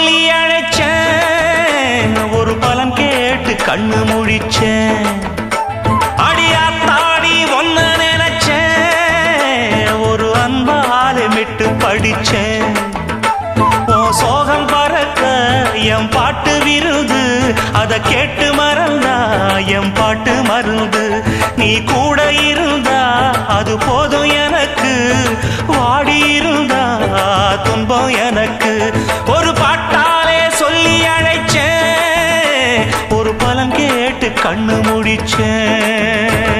சொல்லி அழைச்சேன் ஒரு பலன் கேட்டு கண்ணு முழிச்சேன் அடியாத்தாடி ஒன்ன நினைச்சேன் ஒரு அன்பாலே மிட்டு படிச்சேன் ஓ சோகம் பறக்க என் பாட்டு விருது அத கேட்டு மறந்தா என் பாட்டு மருந்து நீ கூட இருந்தா அது போதும் எனக்கு வாடி இருந்தா துன்பம் எனக்கு ஒரு பாட்டாலே சொல்லி அழைச்சேன் ஒரு பலன் கேட்டு கண்ணு முடிச்சேன்